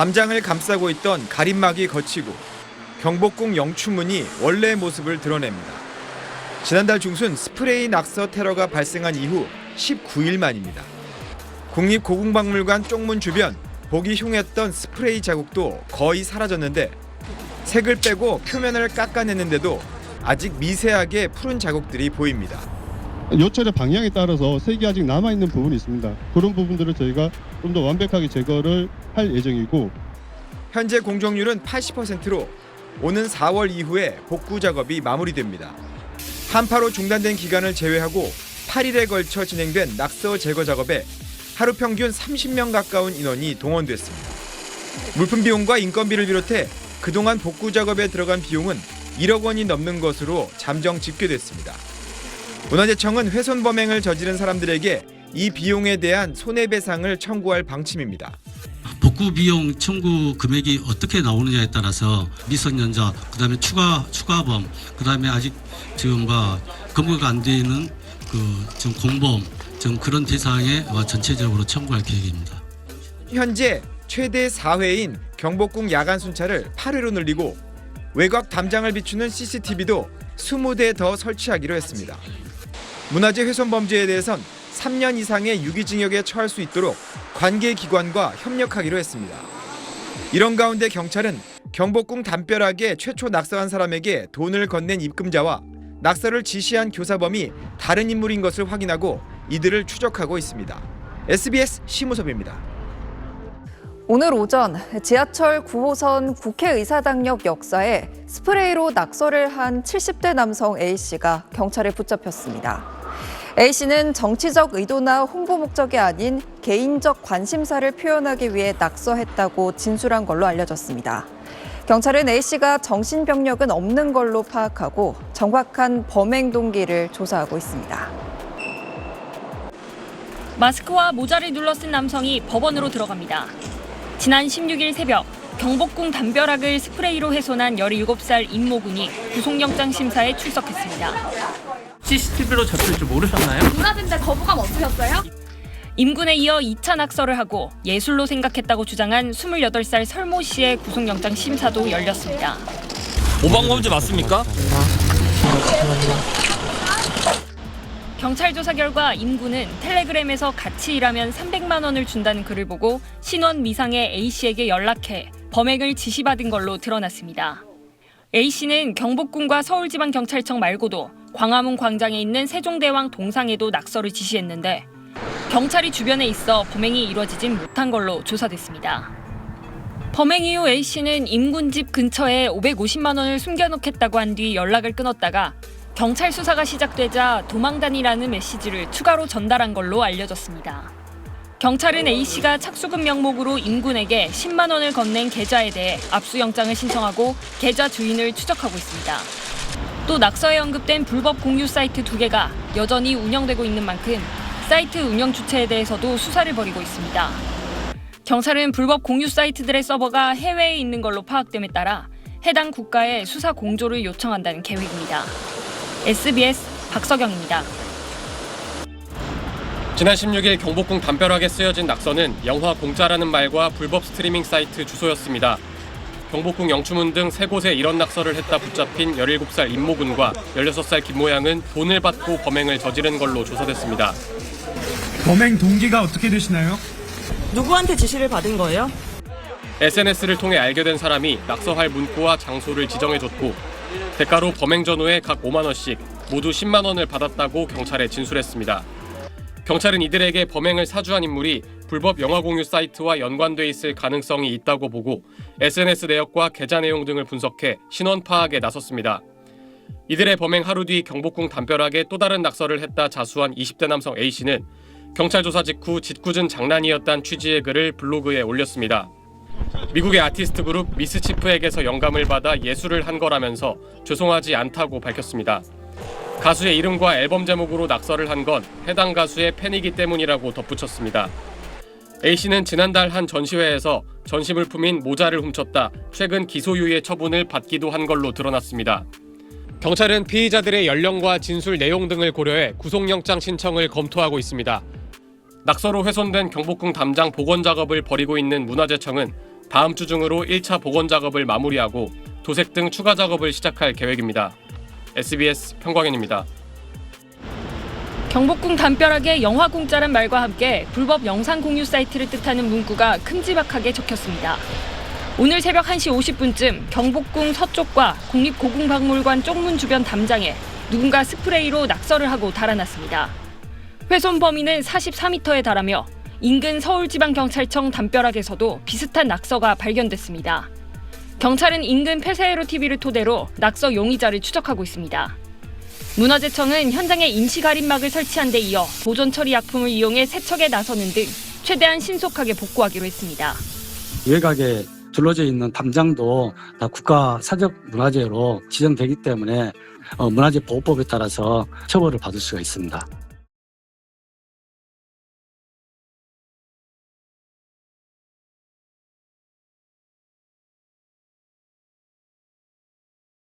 담장을 감싸고 있던 가림막이 걷히고 경복궁 영추문이 원래의 모습을 드러냅니다. 지난달 중순 스프레이 낙서 테러가 발생한 이후 19일 만입니다. 국립고궁박물관 쪽문 주변 보기 흉했던 스프레이 자국도 거의 사라졌는데 색을 빼고 표면을 깎아냈는데도 아직 미세하게 푸른 자국들이 보입니다. 요철의 방향에 따라서 색이 아직 남아있는 부분이 있습니다. 그런 부분들을 저희가 좀 더 완벽하게 제거를 할 예정이고, 현재 공정률은 80%로 오는 4월 이후에 복구 작업이 마무리됩니다. 한파로 중단된 기간을 제외하고 8일에 걸쳐 진행된 낙서 제거 작업에 하루 평균 30명 가까운 인원이 동원됐습니다. 물품 비용과 인건비를 비롯해 그동안 복구 작업에 들어간 비용은 1억 원이 넘는 것으로 잠정 집계됐습니다. 문화재청은 훼손 범행을 저지른 사람들에게 이 비용에 대한 손해배상을 청구할 방침입니다. 복구 비용 청구 금액이 어떻게 나오느냐에 따라서 미성년자, 그다음에 추가범, 그다음에 아직 지금 검거가 안 되는 지금 공범, 지금 그런 대상에 전체적으로 청구할 계획입니다. 현재 최대 4회인 경복궁 야간 순찰을 8회로 늘리고 외곽 담장을 비추는 CCTV도 20대 더 설치하기로 했습니다. 문화재 훼손 범죄에 대해선 3년 이상의 유기징역에 처할 수 있도록 관계기관과 협력하기로 했습니다. 이런 가운데 경찰은 경복궁 담벼락에 최초 낙서한 사람에게 돈을 건넨 입금자와 낙서를 지시한 교사범이 다른 인물인 것을 확인하고 이들을 추적하고 있습니다. SBS 심우섭입니다. 오늘 오전 지하철 9호선 국회의사당역 역사에 스프레이로 낙서를 한 70대 남성 A씨가 경찰에 붙잡혔습니다. A씨는 정치적 의도나 홍보 목적이 아닌 개인적 관심사를 표현하기 위해 낙서했다고 진술한 걸로 알려졌습니다. 경찰은 A씨가 정신병력은 없는 걸로 파악하고 정확한 범행 동기를 조사하고 있습니다. 마스크와 모자를 눌러쓴 남성이 법원으로 들어갑니다. 지난 16일 새벽 경복궁 담벼락을 스프레이로 훼손한 17살 임모군이 구속영장 심사에 출석했습니다. CCTV로 잡힐 줄 모르셨나요? 문화재인데 거부감 없으셨어요? 임군에 이어 2차 낙서를 하고 예술로 생각했다고 주장한 28살 설모 씨의 구속영장 심사도 열렸습니다. 모방범죄 맞습니까? 경찰 조사 결과 임군은 텔레그램에서 같이 일하면 300만 원을 준다는 글을 보고 신원 미상의 A씨에게 연락해 범행을 지시받은 걸로 드러났습니다. A씨는 경복궁과 서울지방경찰청 말고도 광화문 광장에 있는 세종대왕 동상에도 낙서를 지시했는데 경찰이 주변에 있어 범행이 이뤄지진 못한 걸로 조사됐습니다. 범행 이후 A씨는 임군 집 근처에 550만 원을 숨겨놓겠다고 한 뒤 연락을 끊었다가 경찰 수사가 시작되자 도망다니라는 메시지를 추가로 전달한 걸로 알려졌습니다. 경찰은 A씨가 착수금 명목으로 임군에게 10만 원을 건넨 계좌에 대해 압수영장을 신청하고 계좌 주인을 추적하고 있습니다. 또 낙서에 언급된 불법 공유 사이트 2개가 여전히 운영되고 있는 만큼 사이트 운영 주체에 대해서도 수사를 벌이고 있습니다. 경찰은 불법 공유 사이트들의 서버가 해외에 있는 걸로 파악됨에 따라 해당 국가에 수사 공조를 요청한다는 계획입니다. SBS 박서경입니다. 지난 16일 경복궁 담벼락에 쓰여진 낙서는 영화 공짜라는 말과 불법 스트리밍 사이트 주소였습니다. 경복궁 영추문 등 3곳에 이런 낙서를 했다 붙잡힌 17살 임모군과 16살 김모양은 돈을 받고 범행을 저지른 걸로 조사됐습니다. 범행 동기가 어떻게 되시나요? 누구한테 지시를 받은 거예요? SNS를 통해 알게 된 사람이 낙서할 문구와 장소를 지정해줬고 대가로 범행 전후에 각 5만 원씩 모두 10만 원을 받았다고 경찰에 진술했습니다. 경찰은 이들에게 범행을 사주한 인물이 불법 영화 공유 사이트와 연관돼 있을 가능성이 있다고 보고 SNS 내역과 계좌 내용 등을 분석해 신원 파악에 나섰습니다. 이들의 범행 하루 뒤 경복궁 담벼락에 또 다른 낙서를 했다 자수한 20대 남성 A씨는 경찰 조사 직후 짓궂은 장난이었다는 취지의 글을 블로그에 올렸습니다. 미국의 아티스트 그룹 미스치프에게서 영감을 받아 예술을 한 거라면서 죄송하지 않다고 밝혔습니다. 가수의 이름과 앨범 제목으로 낙서를 한 건 해당 가수의 팬이기 때문이라고 덧붙였습니다. A씨는 지난달 한 전시회에서 전시물품인 모자를 훔쳤다 최근 기소유예 처분을 받기도 한 걸로 드러났습니다. 경찰은 피의자들의 연령과 진술 내용 등을 고려해 구속영장 신청을 검토하고 있습니다. 낙서로 훼손된 경복궁 담장 복원 작업을 벌이고 있는 문화재청은 다음 주 중으로 1차 복원 작업을 마무리하고 도색 등 추가 작업을 시작할 계획입니다. SBS 평광현입니다. 경복궁 담벼락에 영화 공짜란 말과 함께 불법 영상 공유 사이트를 뜻하는 문구가 큼지막하게 적혔습니다. 오늘 새벽 1시 50분쯤 경복궁 서쪽과 국립고궁박물관 쪽문 주변 담장에 누군가 스프레이로 낙서를 하고 달아났습니다. 훼손 범위는 44m에 달하며 인근 서울지방경찰청 담벼락에서도 비슷한 낙서가 발견됐습니다. 경찰은 인근 폐쇄회로 TV를 토대로 낙서 용의자를 추적하고 있습니다. 문화재청은 현장에 임시 가림막을 설치한 데 이어 보존 처리 약품을 이용해 세척에 나서는 등 최대한 신속하게 복구하기로 했습니다. 외곽에 둘러져 있는 담장도 다 국가 사적 문화재로 지정되기 때문에 문화재 보호법에 따라서 처벌을 받을 수가 있습니다.